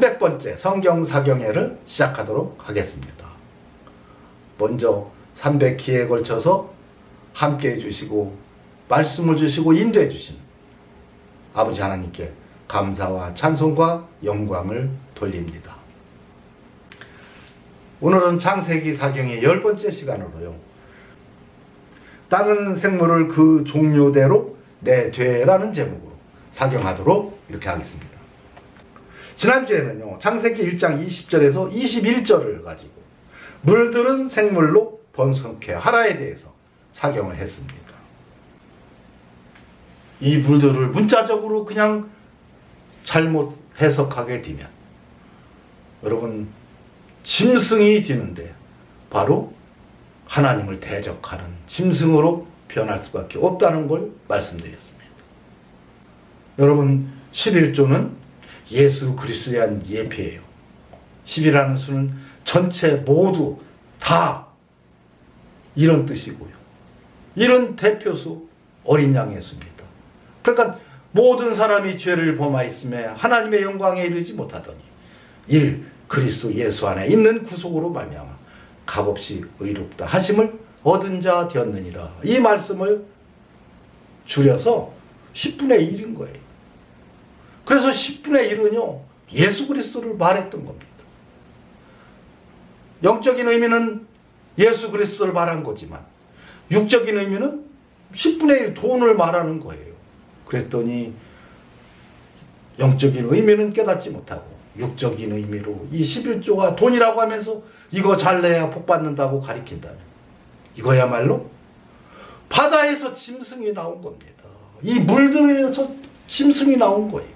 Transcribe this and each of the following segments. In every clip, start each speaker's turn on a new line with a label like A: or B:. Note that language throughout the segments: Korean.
A: 300번째 성경사경회를 시작하도록 하겠습니다. 먼저 300기에 걸쳐서 함께 해주시고 말씀을 주시고 인도해 주신 아버지 하나님께 감사와 찬송과 영광을 돌립니다. 오늘은 창세기 사경의 10번째 시간으로요, 땅은 생물을 그 종류대로 내되라는 제목으로 사경하도록 이렇게 하겠습니다. 지난주에는요, 창세기 1장 20절에서 21절을 가지고 물들은 생물로 번성케 하라에 대해서 사경을 했습니다. 이 물들을 문자적으로 그냥 잘못 해석하게 되면 여러분 짐승이 되는데 바로 하나님을 대적하는 짐승으로 변할 수밖에 없다는 걸 말씀드렸습니다. 여러분 11조는 예수 그리스도에 대한 예표예요. 10이라는 수는 전체 모두 다 이런 뜻이고요. 이런 대표수 어린 양의 수입니다. 그러니까 모든 사람이 죄를 범하였음에 하나님의 영광에 이르지 못하더니 1. 그리스도 예수 안에 있는 구속으로 말미암아 값없이 의롭다 하심을 얻은 자 되었느니라. 이 말씀을 줄여서 10분의 1인 거예요. 그래서 10분의 1은요 예수 그리스도를 말했던 겁니다. 영적인 의미는 예수 그리스도를 말한 거지만 육적인 의미는 10분의 1 돈을 말하는 거예요. 그랬더니 영적인 의미는 깨닫지 못하고 육적인 의미로 이 11조가 돈이라고 하면서 이거 잘 내야 복 받는다고 가리킨다면 이거야말로 바다에서 짐승이 나온 겁니다. 이 물들에서 짐승이 나온 거예요.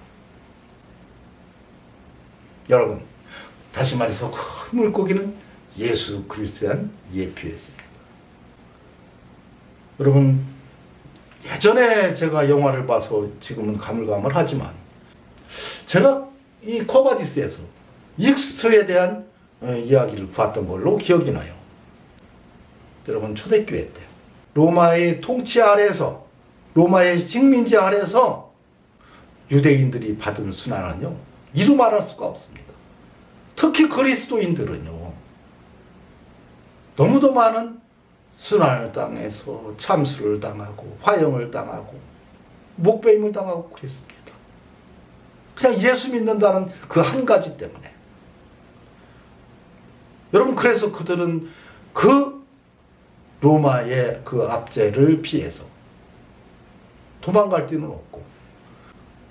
A: 여러분 다시 말해서 큰 물고기는 예수 그리스도에 대한 예표였습니다. 여러분 예전에 제가 영화를 봐서 지금은 가물가물하지만 제가 이 코바디스에서 익스트에 대한 이야기를 봤던 걸로 기억이 나요. 여러분 초대교회 때 로마의 통치 아래에서 로마의 식민지 아래에서 유대인들이 받은 순환은요 이루 말할 수가 없습니다. 특히 그리스도인들은요 너무도 많은 순환을 당해서 참수를 당하고 화형을 당하고 목베임을 당하고 그랬습니다. 그냥 예수 믿는다는 그 한 가지 때문에. 여러분 그래서 그들은 그 로마의 그 압제를 피해서 도망갈 데는 없고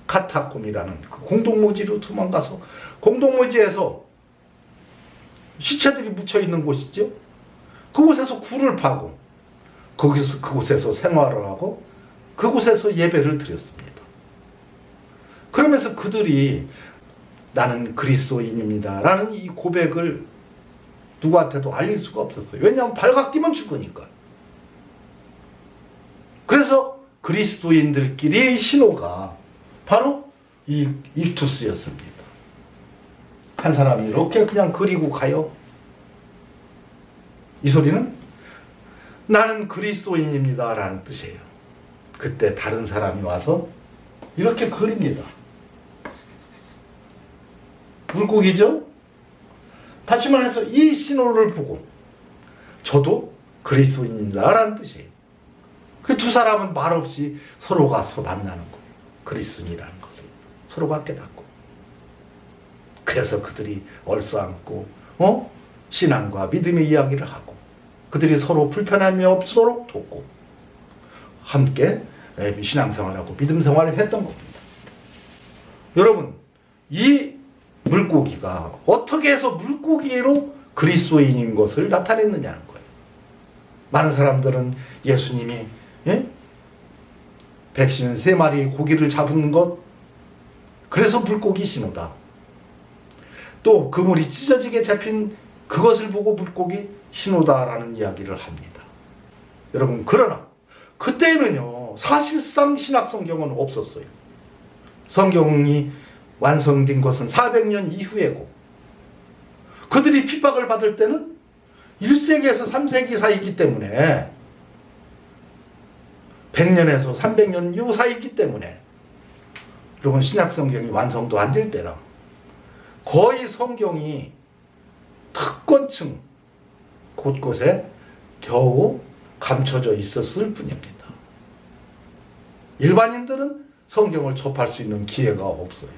A: 카타콤이라는 그 공동묘지로 도망가서 공동묘지에서 시체들이 묻혀있는 곳이죠. 그곳에서 굴을 파고 그곳에서 생활을 하고 그곳에서 예배를 드렸습니다. 그러면서 그들이 나는 그리스도인입니다 라는 이 고백을 누구한테도 알릴 수가 없었어요. 왜냐하면 발각되면 죽으니까. 그래서 그리스도인들끼리의 신호가 바로 이 익투스였습니다. 한 사람이 이렇게 그냥 그리고 가요. 이 소리는 나는 그리스도인입니다 라는 뜻이에요. 그때 다른 사람이 와서 이렇게 그립니다. 물고기죠? 다시 말해서 이 신호를 보고 저도 그리스도인입니다 라는 뜻이에요. 그 두 사람은 말없이 서로 가서 만나는 거예요. 그리스도인이라는 것을 서로가 깨닫고. 그래서 그들이 얼싸안고 신앙과 믿음의 이야기를 하고 그들이 서로 불편함이 없도록 돕고 함께 신앙생활하고 믿음생활을 했던 겁니다. 여러분 이 물고기가 어떻게 해서 물고기로 그리스도인인 것을 나타냈느냐는 거예요. 많은 사람들은 예수님이 백신 3마리 고기를 잡은 것 그래서 물고기 신호다. 또 그물이 찢어지게 잡힌 그것을 보고 물고기 신호다라는 이야기를 합니다. 여러분 그러나 그때는요 사실상 신약성경은 없었어요. 성경이 완성된 것은 400년 이후이고 그들이 핍박을 받을 때는 1세기에서 3세기 사이이기 때문에 100년에서 300년 요 사이이기 때문에 여러분 신약성경이 완성도 안 될 때라 거의 성경이 특권층 곳곳에 겨우 감춰져 있었을 뿐입니다. 일반인들은 성경을 접할 수 있는 기회가 없어요.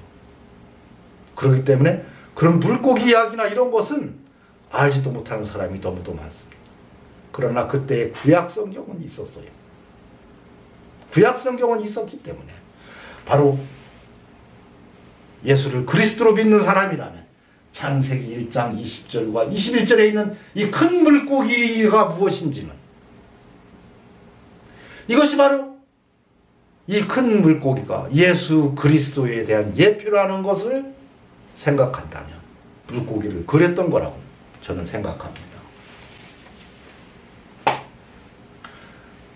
A: 그렇기 때문에 그런 물고기 이야기나 이런 것은 알지도 못하는 사람이 너무도 많습니다. 그러나 그때의 구약 성경은 있었어요. 구약 성경은 있었기 때문에 바로 예수를 그리스도로 믿는 사람이라면 창세기 1장 20절과 21절에 있는 이 큰 물고기가 무엇인지는, 이것이 바로 이 큰 물고기가 예수 그리스도에 대한 예표라는 것을 생각한다면 물고기를 그렸던 거라고 저는 생각합니다.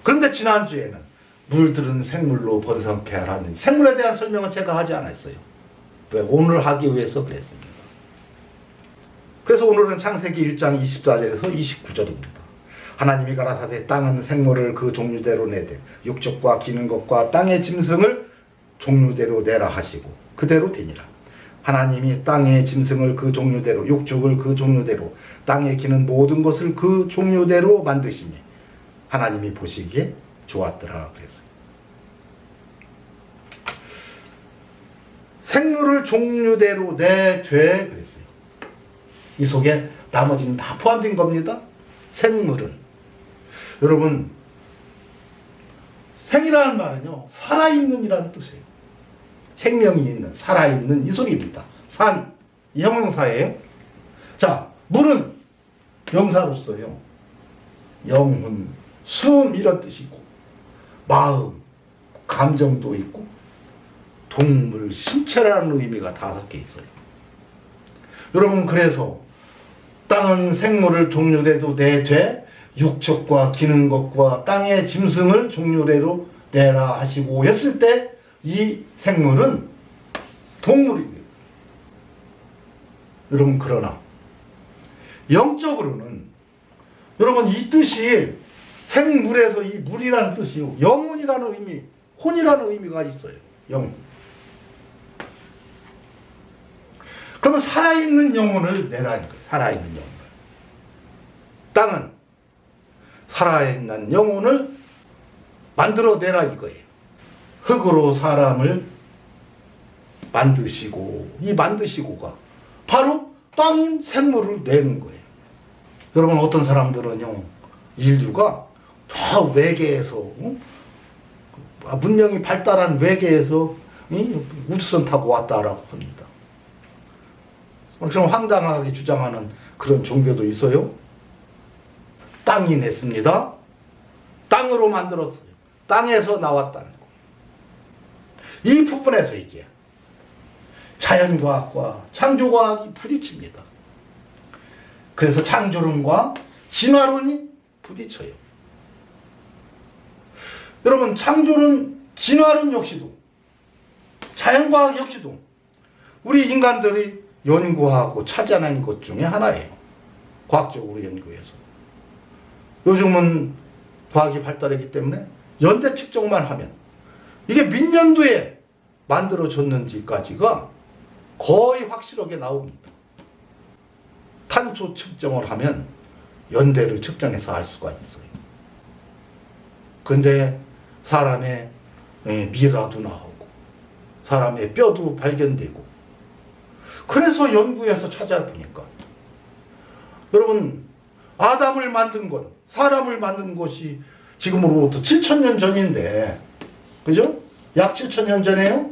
A: 그런데 지난주에는 물들은 생물로 번성케 하라는 생물에 대한 설명은 제가 하지 않았어요. 왜? 오늘 하기 위해서 그랬습니다. 그래서 오늘은 창세기 1장 24절에서 29절입니다. 하나님이 가라사대 땅은 생물을 그 종류대로 내되 육적과 기는 것과 땅의 짐승을 종류대로 내라 하시고 그대로 되니라. 하나님이 땅의 짐승을 그 종류대로 육족을 그 종류대로 땅에 기는 모든 것을 그 종류대로 만드시니 하나님이 보시기에 좋았더라 그랬어요. 생물을 종류대로 내되 그랬어요. 이 속에 나머지는 다 포함된 겁니다. 생물은, 여러분, 생이라는 말은요 살아있는 이라는 뜻이에요. 생명이 있는, 살아있는 이 소리입니다. 산, 이 형용사예요. 자, 물은 명사로서요 영혼, 숨 이런 뜻이고, 마음, 감정도 있고, 동물, 신체라는 의미가 5개 있어요. 여러분, 그래서 땅은 생물을 종류대로 내되 육척과 기는 것과 땅의 짐승을 종류대로 내라 하시고 했을 때 이 생물은 동물이에요. 여러분, 그러나 영적으로는 여러분 이 뜻이 생물에서 이 물이라는 뜻이요 영혼이라는 의미, 혼이라는 의미가 있어요. 영혼. 그러면 살아있는 영혼을 내라는 거예요. 살아있는 영혼을. 땅은 살아있는 영혼을 만들어내라 이거예요. 흙으로 사람을 만드시고, 이 만드시고가 바로 땅인 생물을 내는 거예요. 여러분, 어떤 사람들은요 인류가 저 외계에서 문명이 발달한 외계에서 우주선 타고 왔다라고 합니다. 그럼 황당하게 주장하는 그런 종교도 있어요. 땅이 냈습니다. 땅으로 만들었어요. 땅에서 나왔다는 거. 이 부분에서 이제 자연과학과 창조과학이 부딪힙니다. 그래서 창조론과 진화론이 부딪혀요. 여러분, 창조론, 진화론 역시도, 자연과학 역시도 우리 인간들이 연구하고 찾아낸 것 중에 하나예요. 과학적으로 연구해서. 요즘은 과학이 발달했기 때문에 연대 측정만 하면 이게 몇 년도에 만들어졌는지까지가 거의 확실하게 나옵니다. 탄소 측정을 하면 연대를 측정해서 알 수가 있어요. 근데 사람의 미라도 나오고 사람의 뼈도 발견되고, 그래서 연구해서 찾아보니까 여러분, 아담을 만든 것, 사람을 만든 것이 지금으로부터 7,000년 전인데, 그죠? 약 7,000년 전에요?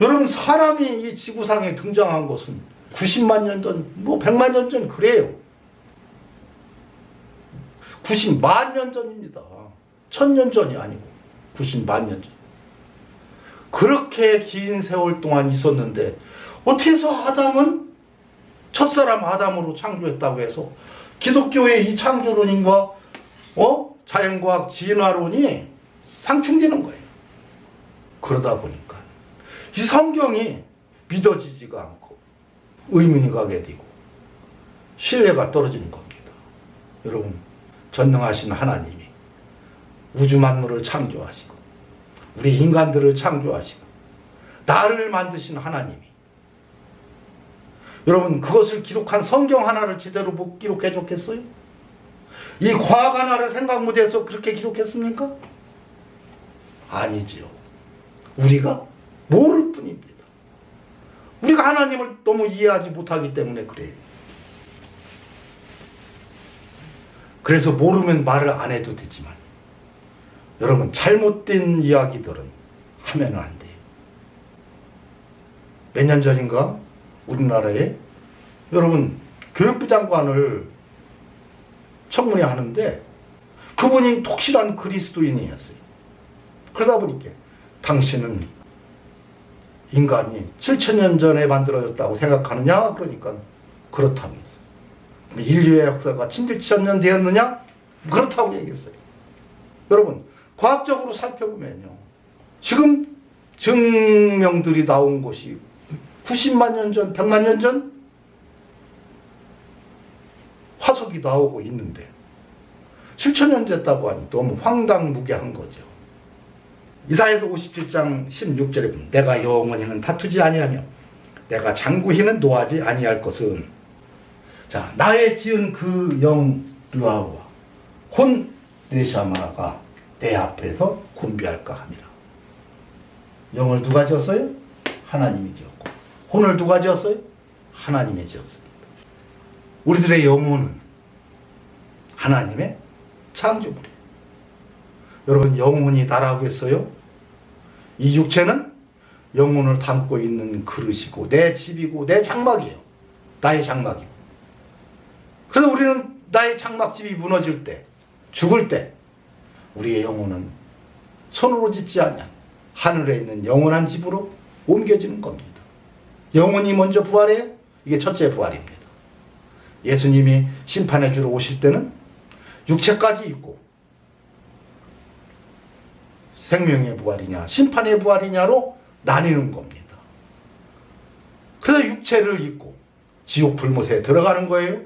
A: 여러분, 사람이 이 지구상에 등장한 것은 90만 년 전, 100만 년 전 그래요. 90만 년 전입니다. 1000년 전이 아니고 90만 년 전. 그렇게 긴 세월 동안 있었는데 어떻게 해서 아담은 첫사람 아담으로 창조했다고 해서 기독교의 이 창조론인과 자연과학 진화론이 상충되는 거예요. 그러다 보니까 이 성경이 믿어지지가 않고 의문이 가게 되고 신뢰가 떨어지는 겁니다. 여러분, 전능하신 하나님이 우주 만물을 창조하시고 우리 인간들을 창조하시고 나를 만드신 하나님이 여러분, 그것을 기록한 성경 하나를 제대로 못 기록해 줬겠어요? 이 과학 하나를 생각 못해서 그렇게 기록했습니까? 아니지요. 우리가 모를 뿐입니다. 우리가 하나님을 너무 이해하지 못하기 때문에 그래요. 그래서 모르면 말을 안 해도 되지만 여러분, 잘못된 이야기들은 하면 안 돼요. 몇 년 전인가 우리나라에 여러분 교육부 장관을 청문회 하는데 그분이 독실한 그리스도인이었어요. 그러다 보니까 당신은 인간이 7,000년 전에 만들어졌다고 생각하느냐? 그러니까 그렇다고 했어요. 인류의 역사가 7,000년 되었느냐? 그렇다고 얘기했어요. 여러분, 과학적으로 살펴보면요, 지금 증명들이 나온 것이 90만 년 전, 100만 년 전 화석이 나오고 있는데 7,000년 됐다고 하니 너무 황당무계한 거죠. 이사야서 57장 16절에 보면 내가 영원히는 다투지 아니하며 내가 장구히는 노하지 아니할 것은, 자, 나의 지은 그 영 르아와 혼 네샤마가 내 앞에서 곤비할까 함이라. 영을 누가 지었어요? 하나님이 지었고, 혼을 누가 지었어요? 하나님이 지었습니다. 우리들의 영혼은 하나님의 창조물이에요. 여러분, 영혼이 나라고 했어요? 이 육체는 영혼을 담고 있는 그릇이고 내 집이고 내 장막이에요. 나의 장막이고. 그래서 우리는 나의 장막집이 무너질 때, 죽을 때 우리의 영혼은 손으로 짓지 않냐 하늘에 있는 영원한 집으로 옮겨지는 겁니다. 영혼이 먼저 부활해요. 이게 첫째 부활입니다. 예수님이 심판해 주러 오실 때는 육체까지 있고 생명의 부활이냐 심판의 부활이냐로 나뉘는 겁니다. 그래서 육체를 입고 지옥 불못에 들어가는 거예요.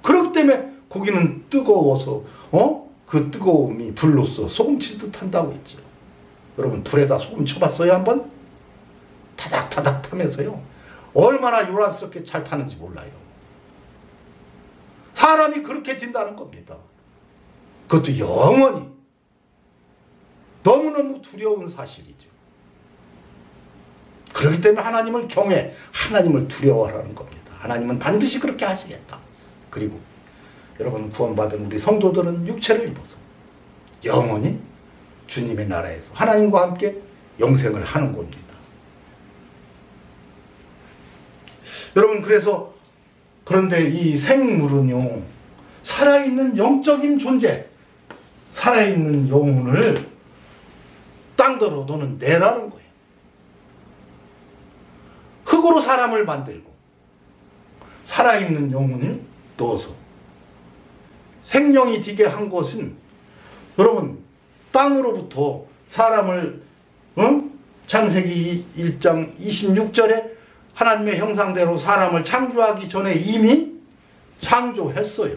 A: 그렇기 때문에 고기는 뜨거워서 그 뜨거움이 불로써 소금 치듯 한다고 했죠. 여러분, 불에다 소금 쳐봤어요 한번? 타닥타닥 타면서요 얼마나 요란스럽게 잘 타는지 몰라요. 사람이 그렇게 된다는 겁니다. 그것도 영원히. 너무너무 두려운 사실이죠. 그렇기 때문에 하나님을 경외, 하나님을 두려워하라는 겁니다. 하나님은 반드시 그렇게 하시겠다. 그리고 여러분, 구원받은 우리 성도들은 육체를 입어서 영원히 주님의 나라에서 하나님과 함께 영생을 하는 겁니다. 여러분, 그런데 이 생물은요, 살아있는 영적인 존재, 살아있는 영혼을 땅더러 너는 내라는 거예요. 흙으로 사람을 만들고 살아있는 영혼을 넣어서 생명이 되게 한 것은, 여러분, 땅으로부터 사람을 창세기 1장 26절에 하나님의 형상대로 사람을 창조하기 전에 이미 창조했어요.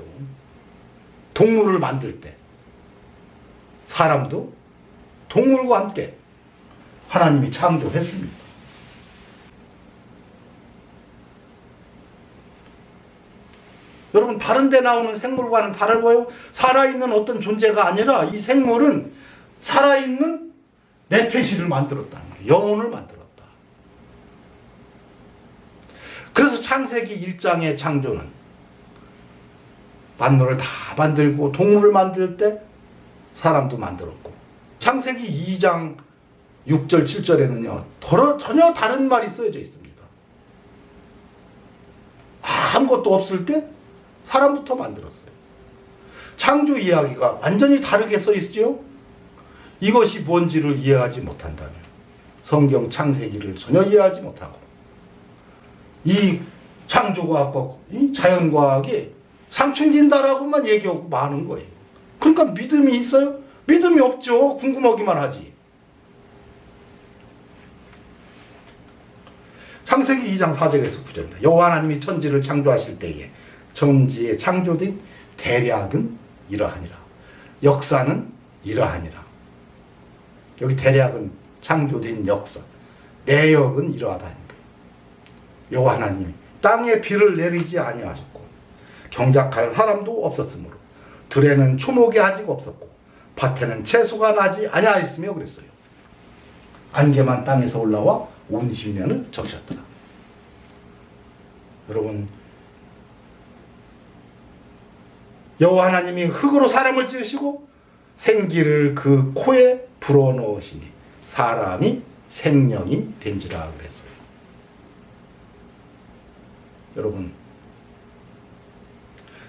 A: 동물을 만들 때 사람도 동물과 함께 하나님이 창조했습니다. 여러분, 다른 데 나오는 생물과는 다르고요, 살아있는 어떤 존재가 아니라 이 생물은 살아있는 네페시를 만들었다는 거예요. 영혼을 만들었다. 그래서 창세기 1장의 창조는 만물을 다 만들고 동물을 만들 때 사람도 만들었고, 창세기 2장 6절 7절에는요 전혀 다른 말이 쓰여져 있습니다. 아무것도 없을 때 사람부터 만들었어요. 창조 이야기가 완전히 다르게 써 있죠. 이것이 뭔지를 이해하지 못한다면 성경 창세기를 전혀 이해하지 못하고 이 창조과학과 이 자연과학이 상충된다라고만 얘기하고 마는 거예요. 그러니까 믿음이 있어요? 믿음이 없죠. 궁금하기만 하지. 창세기 2장 4절에서 9절입니다. 여호와 하나님이 천지를 창조하실 때에 천지에 창조된 대략은 이러하니라. 역사는 이러하니라. 여기 대략은 창조된 역사, 내역은 이러하다는 거예요. 여호와 하나님이 땅에 비를 내리지 아니하셨고 경작할 사람도 없었으므로 들에는 초목이 아직 없었고 밭에는 채소가 나지 아니하였으며 그랬어요. 안개만 땅에서 올라와 온 지면을 적셨더라. 여러분, 여호와 하나님이 흙으로 사람을 지으시고 생기를 그 코에 불어넣으시니 사람이 생명이 된지라 그랬어요. 여러분,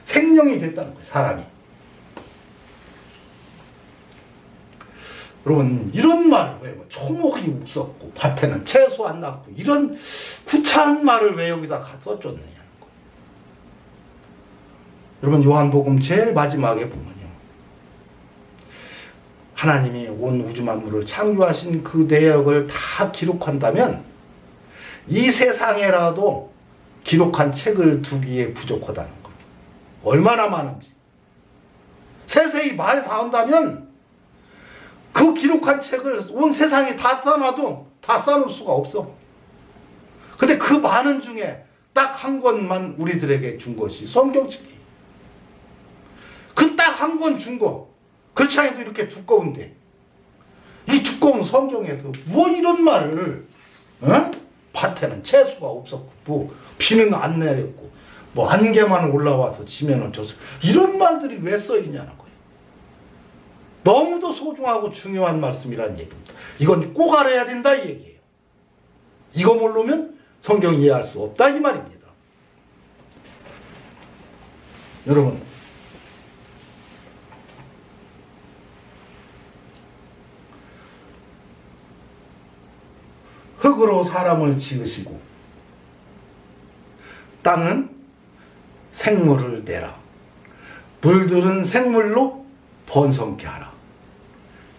A: 생명이 됐다는 거예요. 사람이. 여러분, 이런 말을 왜 초목이 없었고 밭에는 채소 안 났고 이런 구차한 말을 왜 여기다 써줬느냐는 거예요. 여러분, 요한복음 제일 마지막에 보면요, 하나님이 온 우주 만물을 창조하신 그 내역을 다 기록한다면 이 세상에라도 기록한 책을 두기에 부족하다는 거예요. 얼마나 많은지. 세세히 말 다 한다면 그 기록한 책을 온 세상에 다 써놔도 다 써놓을 수가 없어. 근데 그 많은 중에 딱 한 권만 우리들에게 준 것이 성경책이에요. 그 딱 한 권 준 거. 그렇지 않아도 이렇게 두꺼운데 이 두꺼운 성경에서 뭐 이런 말을, 밭에는 채소가 없었고 뭐 비는 안 내렸고 뭐 안개만 올라와서 지면은 졌어, 이런 말들이 왜 써있냐는 거예요. 너무도 소중하고 중요한 말씀이라는 얘기입니다. 이건 꼭 알아야 된다 이 얘기예요. 이거 모르면 성경 이해할 수 없다 이 말입니다. 여러분, 흙으로 사람을 지으시고 땅은 생물을 내라. 물들은 생물로 번성케 하라.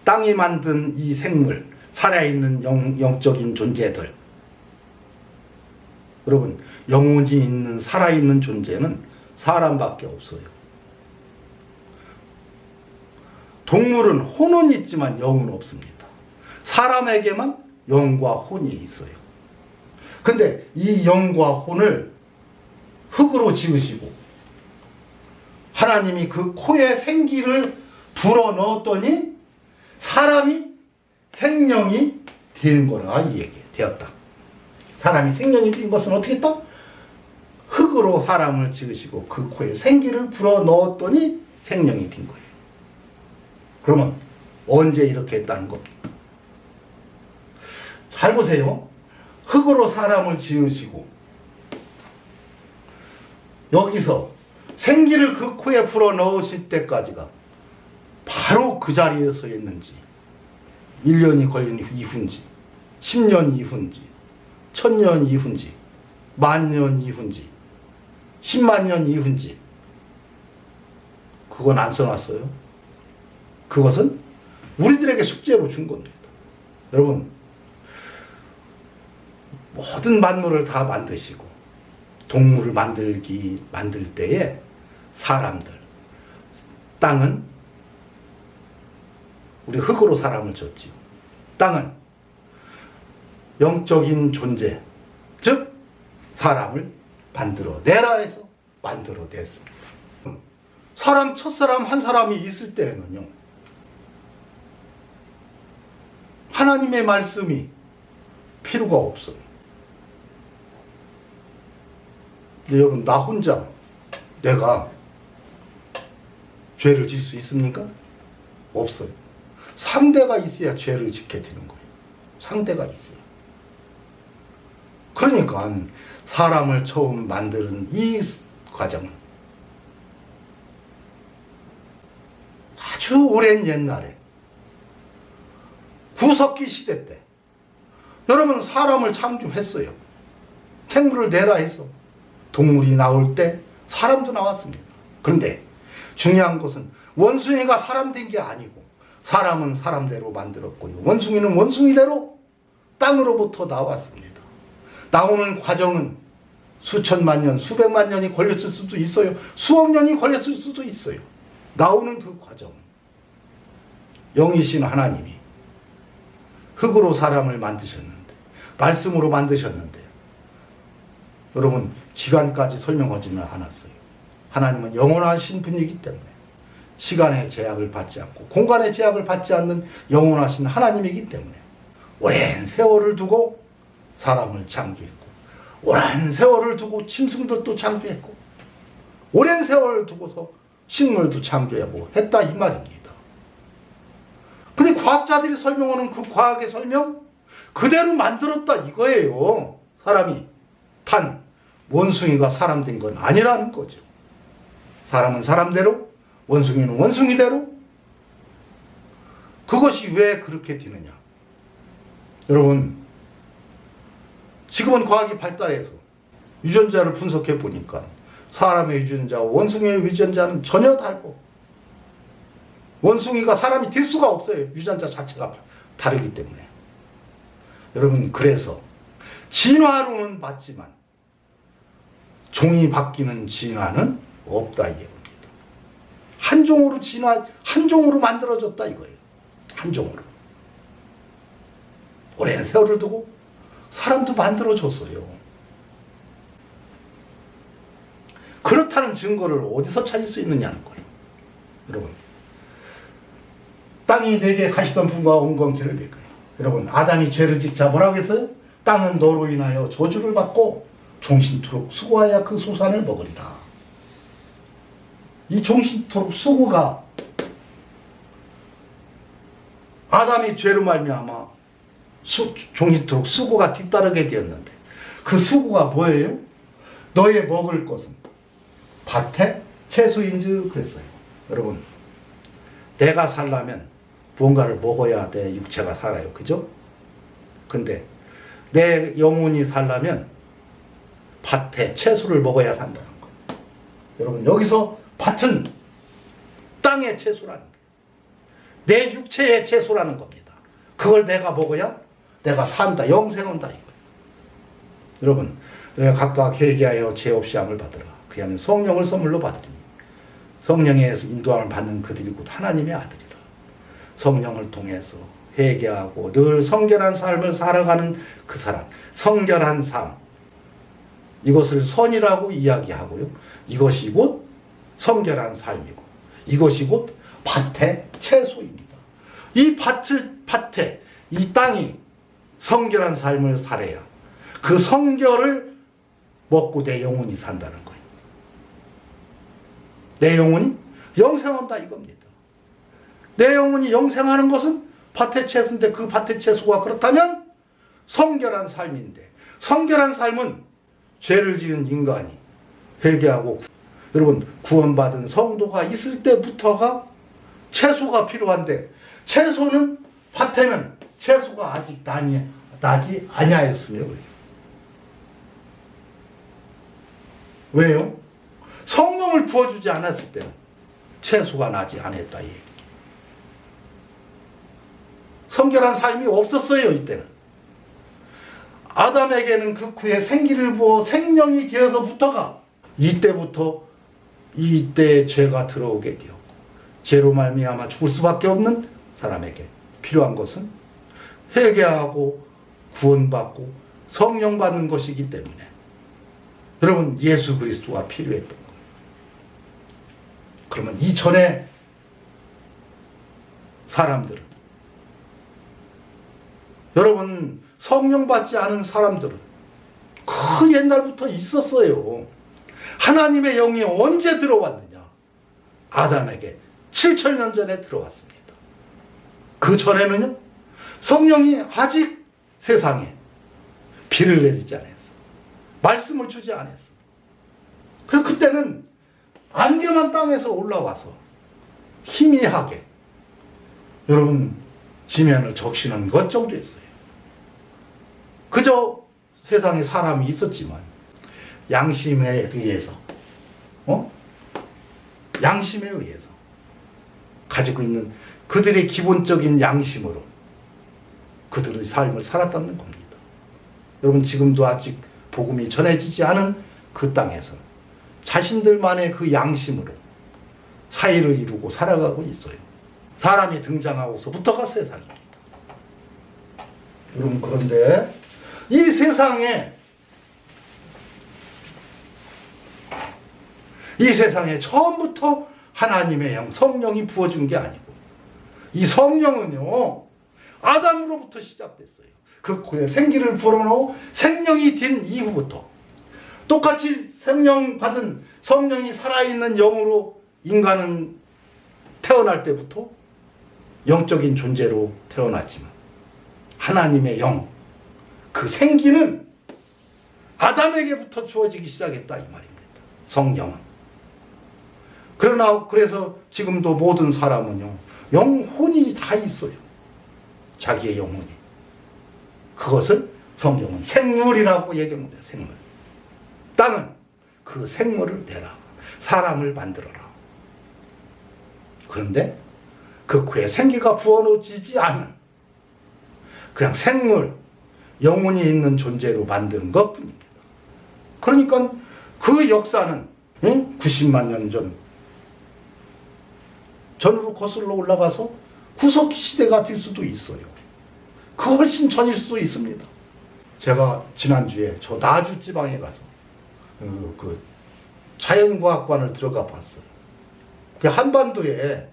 A: 땅이 만든 이 생물, 살아있는 영적인 존재들. 여러분, 영혼이 있는 살아있는 존재는 사람밖에 없어요. 동물은 혼은 있지만 영은 없습니다. 사람에게만 영과 혼이 있어요. 근데 이 영과 혼을 흙으로 지으시고 하나님이 그 코에 생기를 불어넣었더니 사람이 생명이 된 거라 이 얘기예요. 되었다. 사람이 생명이 된 것은 어떻게 했다? 흙으로 사람을 지으시고 그 코에 생기를 불어넣었더니 생명이 된 거예요. 그러면 언제 이렇게 했다는 겁니까? 잘 보세요. 흙으로 사람을 지으시고 여기서 생기를 그 코에 불어넣으실 때까지가 바로 그 자리에 서 있는지 1년이 걸린 이후인지 10년 이후인지 1000년 이후인지 10,000년 이후인지 10만 년 이후인지 그건 안 써놨어요. 그것은 우리들에게 숙제로 준 겁니다. 여러분, 모든 만물을 다 만드시고 동물을 만들 때에 사람들, 땅은 우리 흙으로 사람을 졌지요. 땅은 영적인 존재, 즉 사람을 만들어내라 해서 만들어냈습니다. 첫사람 한 사람이 있을 때에는요, 하나님의 말씀이 필요가 없어요. 근데 여러분, 나 혼자 내가 죄를 질 수 있습니까? 없어요. 상대가 있어야 죄를 짓게 되는 거예요. 상대가 있어요. 그러니까 사람을 처음 만드는 이 과정은 아주 오랜 옛날에 구석기 시대 때 여러분, 사람을 창조했어요. 생물을 내라 해서 동물이 나올 때 사람도 나왔습니다. 그런데 중요한 것은 원숭이가 사람 된 게 아니고 사람은 사람대로 만들었고요, 원숭이는 원숭이대로 땅으로부터 나왔습니다. 나오는 과정은 수천만 년, 수백만 년이 걸렸을 수도 있어요. 수억 년이 걸렸을 수도 있어요. 나오는 그 과정은 영이신 하나님이 흙으로 사람을 만드셨는데, 말씀으로 만드셨는데 여러분 기간까지 설명하지는 않았어요. 하나님은 영원하신 분이기 때문에 시간의 제약을 받지 않고 공간의 제약을 받지 않는 영원하신 하나님이기 때문에 오랜 세월을 두고 사람을 창조했고 오랜 세월을 두고 짐승들도 창조했고 오랜 세월을 두고서 식물도 창조하고 했다 이 말입니다. 근데 과학자들이 설명하는 그 과학의 설명 그대로 만들었다 이거예요. 사람이 단 원숭이가 사람 된 건 아니라는 거죠. 사람은 사람대로 원숭이는 원숭이대로 그것이 왜 그렇게 되느냐. 여러분 지금은 과학이 발달해서 유전자를 분석해 보니까 사람의 유전자와 원숭이의 유전자는 전혀 다르고 원숭이가 사람이 될 수가 없어요. 유전자 자체가 다르기 때문에. 여러분 그래서 진화론은 맞지만 종이 바뀌는 진화는 없다 이겁니다. 한 종으로 한 종으로 만들어졌다 이거예요. 한 종으로. 오랜 세월을 두고 사람도 만들어줬어요. 그렇다는 증거를 어디서 찾을 수 있느냐는 거예요. 여러분 땅이 내게 가시던 분과 엉겅퀴를 낼 거예요. 여러분 아담이 죄를 짓자 뭐라고 했어요? 땅은 너로 인하여 저주를 받고 종신토록 수고하여 그 소산을 먹으리라. 이 종신토록 수고가 아담이 죄로 말미암아 종신토록 수고가 뒤따르게 되었는데 그 수고가 뭐예요? 너의 먹을 것은 밭에 채소인지 그랬어요. 여러분 내가 살려면 뭔가를 먹어야 내 육체가 살아요. 그죠? 근데 내 영혼이 살려면 밭에 채소를 먹어야 산다는 거예요. 여러분 여기서 밭은 땅의 채소라는 거예요. 내 육체의 채소라는 겁니다. 그걸 내가 먹어야 내가 산다. 영생한다 이거예요. 여러분 너희가 각각 회개하여 죄 없이 함을 받으라. 그야말로 성령을 선물로 받으리니 성령의 인도함을 받는 그들이 곧 하나님의 아들이라. 성령을 통해서 회개하고 늘 성결한 삶을 살아가는 그 사람, 성결한 삶, 이것을 선이라고 이야기하고요. 이것이 곧 성결한 삶이고 이것이 곧 밭의 채소입니다. 이 밭에 이 땅이 성결한 삶을 살아야 그 성결을 먹고 내 영혼이 산다는 거예요. 내 영혼이 영생한다 이겁니다. 내 영혼이 영생하는 것은 밭의 채소인데 그 밭의 채소가 그렇다면 성결한 삶인데 성결한 삶은 죄를 지은 인간이 회개하고 여러분 구원받은 성도가 있을 때부터가 채소가 필요한데 채소는 밭에는 채소가 아직 나지 아니하였으며 왜요? 성령을 부어주지 않았을 때는 채소가 나지 않았다 이 얘기. 성결한 삶이 없었어요 이때는. 아담에게는 그 후에 생기를 부어 생명이 되어서부터가 이때부터 이때의 죄가 들어오게 되었고 죄로 말미암아 죽을 수밖에 없는 사람에게 필요한 것은 회개하고 구원받고 성령 받는 것이기 때문에 여러분 예수 그리스도가 필요했던 거예요. 그러면 이전에 사람들은 여러분 성령 받지 않은 사람들은 그 옛날부터 있었어요. 하나님의 영이 언제 들어왔느냐? 아담에게 7,000년 전에 들어왔습니다. 그 전에는요 성령이 아직 세상에 비를 내리지 않았어. 말씀을 주지 않았어. 그때는 안전한 땅에서 올라와서 희미하게 여러분 지면을 적시는 것 정도였어요. 그저 세상에 사람이 있었지만 양심에 의해서 양심에 의해서 가지고 있는 그들의 기본적인 양심으로 그들의 삶을 살았다는 겁니다. 여러분 지금도 아직 복음이 전해지지 않은 그 땅에서 자신들만의 그 양심으로 사이를 이루고 살아가고 있어요. 사람이 등장하고서부터가 세상입니다. 여러분 그런데 이 세상에 이 세상에 처음부터 하나님의 영, 성령이 부어준 게 아니고, 이 성령은요, 아담으로부터 시작됐어요. 그 코에 생기를 불어넣어 생명이 된 이후부터 똑같이 생명 받은 성령이 살아있는 영으로 인간은 태어날 때부터 영적인 존재로 태어났지만 하나님의 영, 그 생기는 아담에게부터 주어지기 시작했다 이 말입니다. 성령은. 그래서 지금도 모든 사람은요, 영혼이 다 있어요. 자기의 영혼이. 그것을 성경은 생물이라고 얘기합니다. 생물. 땅은 그 생물을 내라. 사람을 만들어라. 그런데 그 코에 생기가 부어놓지지 않은 그냥 생물, 영혼이 있는 존재로 만든 것뿐입니다. 그러니까 그 역사는 90만 년 전으로 거슬러 올라가서 구석기 시대가 될 수도 있어요. 그 훨씬 전일 수도 있습니다. 제가 지난주에 저 나주 지방에 가서 그 자연과학관을 들어가 봤어요. 그 한반도에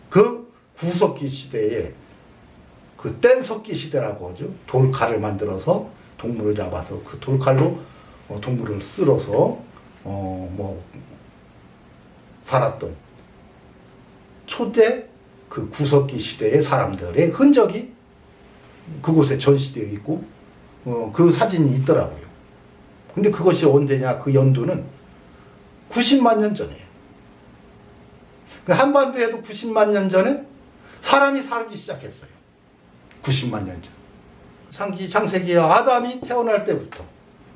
A: 그 구석기 시대에 그 뗀석기 시대라고 하죠. 돌칼을 만들어서 동물을 잡아서 그 돌칼로 동물을 쓸어서 살았던 초대 그 구석기 시대의 사람들의 흔적이 그곳에 전시되어 있고 그 사진이 있더라고요. 근데 그것이 언제냐? 그 연도는 90만 년 전이에요. 한반도에도 90만 년 전에 사람이 살기 시작했어요. 90만 년 전. 창세기 아담이 태어날 때부터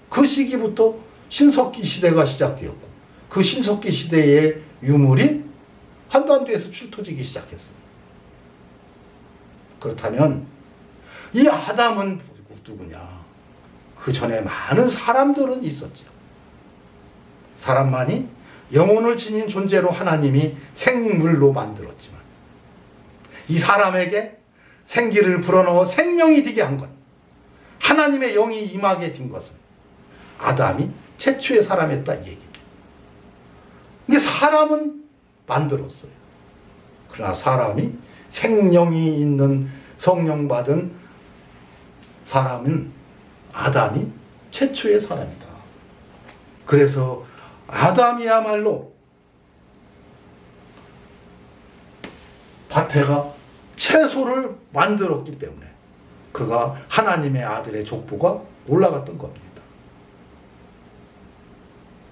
A: 그 시기부터 신석기 시대가 시작되었고 그 신석기 시대의 유물이 한반도에서 출토지기 시작했어요. 그렇다면 이 아담은 누구냐? 그 전에 많은 사람들은 있었죠. 사람만이 영혼을 지닌 존재로 하나님이 생물로 만들었지만 이 사람에게 생기를 불어넣어 생명이 되게 한 것, 하나님의 영이 임하게 된 것은 아담이 최초의 사람이었다 이 얘기입니다. 근데 사람은 만들었어요. 그러나 사람이 생명이 있는 성령 받은 사람은 아담이 최초의 사람이다. 그래서 아담이야말로 밭에가 채소를 만들었기 때문에 그가 하나님의 아들의 족보가 올라갔던 겁니다.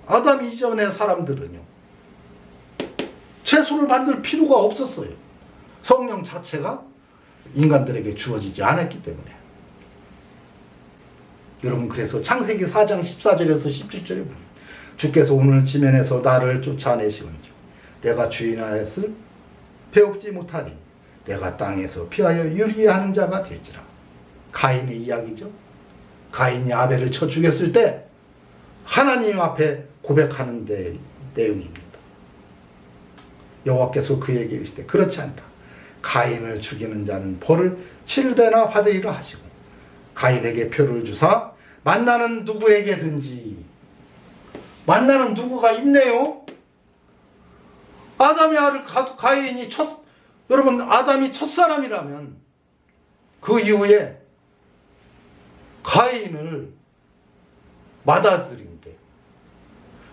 A: 아담 이전의 사람들은요, 채소를 만들 필요가 없었어요. 성령 자체가 인간들에게 주어지지 않았기 때문에. 여러분, 그래서 창세기 4장 14절에서 17절에 보면 주께서 오늘 지면에서 나를 쫓아내시건지 내가 주인하였을 배웁지 못하니 내가 땅에서 피하여 유리하는 자가 될지라. 가인의 이야기죠. 가인이 아벨을 쳐 죽였을 때 하나님 앞에 고백하는 내용입니다. 여호와께서 그에게 이르시되 그렇지 않다. 가인을 죽이는 자는 벌을 7배나 받으리라 하시고 가인에게 표를 주사 만나는 누구에게든지, 만나는 누구가 있네요. 아담의 아들 가인이 여러분 아담이 첫사람이라면 그 이후에 가인을 받아들인데,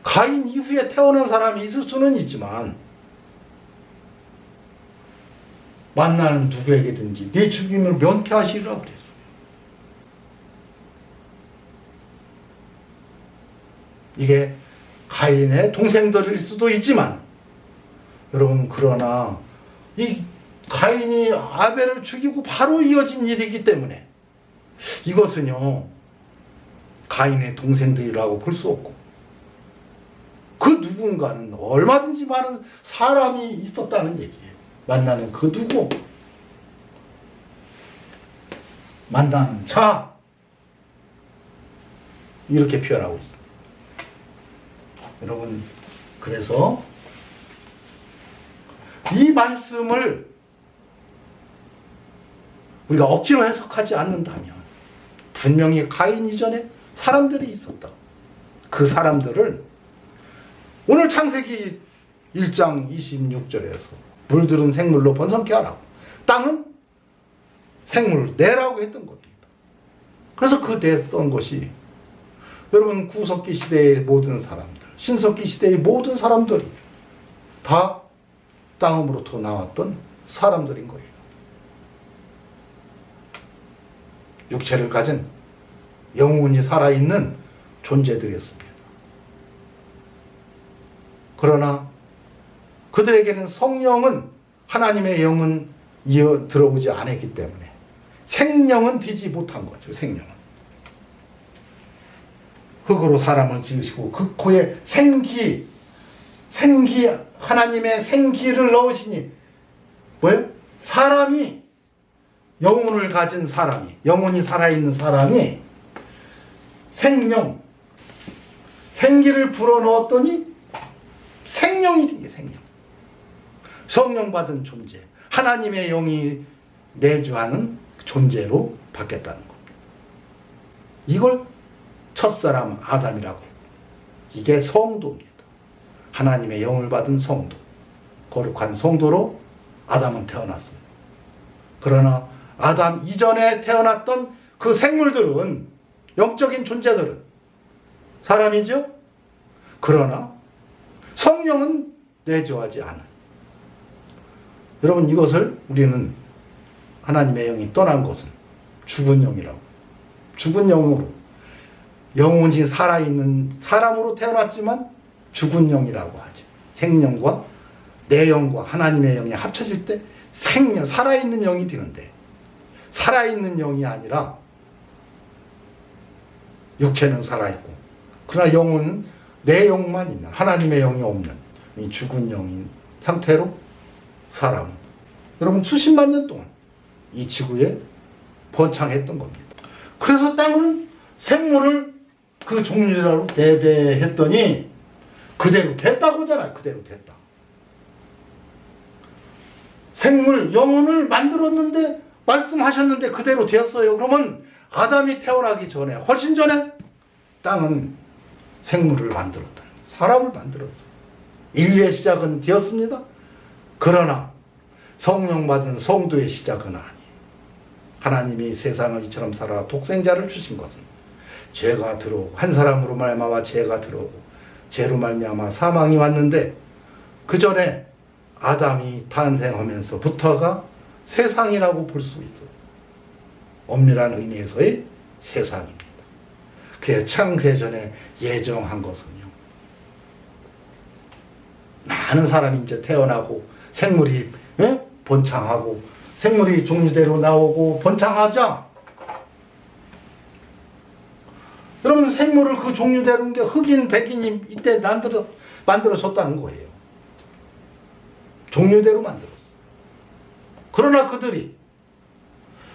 A: 가인 이후에 태어난 사람이 있을 수는 있지만 만나는 누구에게든지 네 죽임을 면케하시리라 그랬어요. 이게 가인의 동생들일 수도 있지만 여러분, 그러나 이 가인이 아벨을 죽이고 바로 이어진 일이기 때문에 이것은요 가인의 동생들이라고 볼 수 없고, 그 누군가는 얼마든지 많은 사람이 있었다는 얘기예요. 만나는 그 누구, 만나는 자, 이렇게 표현하고 있습니다. 여러분, 그래서 이 말씀을 우리가 억지로 해석하지 않는다면 분명히 가인 이전에 사람들이 있었다. 그 사람들을 오늘 창세기 1장 26절에서 물들은 생물로 번성케 하라고, 땅은 생물 내라고 했던 겁니다. 그래서 그 냈던 것이 여러분 구석기 시대의 모든 사람들, 신석기 시대의 모든 사람들이 다 땅으로부터 나왔던 사람들인 거예요. 육체를 가진 영혼이 살아있는 존재들이었습니다. 그러나 그들에게는 성령은, 하나님의 영은 들어오지 않았기 때문에 생명은 되지 못한 거죠. 생명은 흙으로 사람을 지으시고 그 코에 생기 하나님의 생기를 넣으시니 뭐예요? 사람이, 영혼을 가진 사람이, 영혼이 살아있는 사람이 생기를 불어넣었더니 생명이 된 게 생명. 성령 받은 존재, 하나님의 영이 내주하는 존재로 바뀌었다는 것. 이걸 첫사람 아담이라고. 이게 성도입니다. 하나님의 영을 받은 성도, 거룩한 성도로 아담은 태어났습니다. 그러나 아담 이전에 태어났던 그 생물들은, 영적인 존재들은 사람이죠. 그러나 성령은 내주하지 않은. 여러분, 이것을 우리는 하나님의 영이 떠난 것은 죽은 영이라고, 죽은 영으로, 영혼이 살아있는 사람으로 태어났지만 죽은 영이라고 하죠. 생명과 내 영과 하나님의 영이 합쳐질 때 생명, 살아있는 영이 되는데, 살아있는 영이 아니라 육체는 살아있고 그러나 영은 내 영만 있는, 하나님의 영이 없는 이 죽은 영인 상태로 사람, 여러분 수십만 년 동안 이 지구에 번창했던 겁니다. 그래서 땅은 생물을 그 종류대로 대대했더니 그대로 됐다고잖아요. 그대로 됐다. 생물, 영혼을 만들었는데, 말씀하셨는데 그대로 되었어요. 그러면 아담이 태어나기 전에, 훨씬 전에 땅은 생물을 만들었다. 사람을 만들었어요. 인류의 시작은 되었습니다. 그러나 성령 받은 성도의 시작은 아니. 하나님이 세상을 이처럼 살아 독생자를 주신 것은 죄가 들어오고, 한 사람으로 말미암아 죄가 들어오고 죄로 말미암아 사망이 왔는데, 그 전에 아담이 탄생하면서부터가 세상이라고 볼 수 있어요. 엄밀한 의미에서의 세상입니다. 그의 창세전에 예정한 것은요, 많은 사람이 이제 태어나고 생물이 번창하고 생물이 종류대로 나오고 번창하자, 여러분 생물을 그 종류대로 게 흑인 백인이 이때 만들어졌다는 거예요. 종류대로 만들었어. 그러나 그들이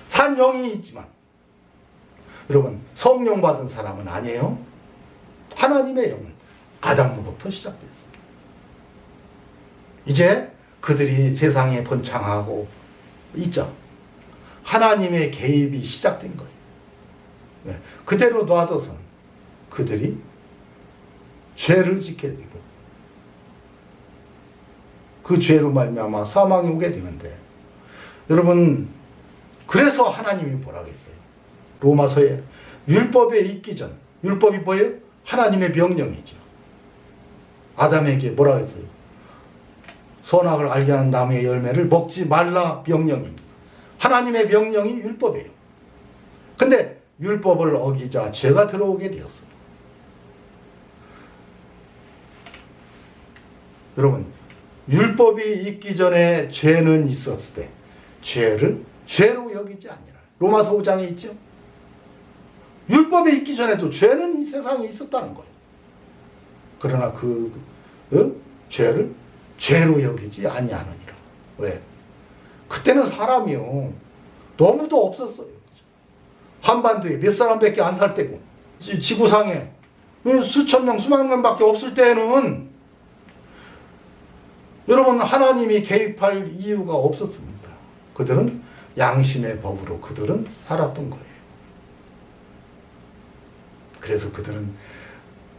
A: 산 영이 있지만, 여러분 성령 받은 사람은 아니에요. 하나님의 영은 아담으로부터 시작됐습니다. 이제 그들이 세상에 번창하고 있죠. 하나님의 개입이 시작된 거예요. 네. 그대로 놔둬서는 그들이 죄를 짓게 되고 그 죄로 말미암아 사망이 오게 되는데, 여러분 그래서 하나님이 뭐라고 했어요? 로마서에 율법에 있기 전, 율법이 뭐예요? 하나님의 명령이죠. 아담에게 뭐라고 했어요? 선악을 알게 하는 나무의 열매를 먹지 말라 명령입니다. 하나님의 명령이 율법이에요. 근데 율법을 어기자 죄가 들어오게 되었어요. 여러분 율법이 있기 전에 죄는 있었을 때 죄를 죄로 여기지 아니라, 로마서 5장에 있죠. 율법이 있기 전에도 죄는 이 세상에 있었다는 거예요. 그러나 그 죄를 죄로 여기지 아니하느니라. 왜? 그때는 사람이요 너무도 없었어요. 한반도에 몇 사람밖에 안 살 때고, 지구상에 수천 명 수만 명밖에 없을 때는 여러분 하나님이 개입할 이유가 없었습니다. 그들은 양심의 법으로 그들은 살았던 거예요. 그래서 그들은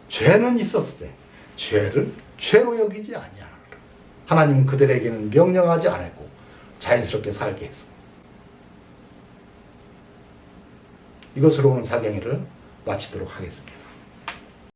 A: 죄는 있었을 때 죄를 죄로 여기지 아니하노라. 하나님은 그들에게는 명령하지 않았고 자연스럽게 살게 했어. 이것으로 오늘 사경회를 마치도록 하겠습니다.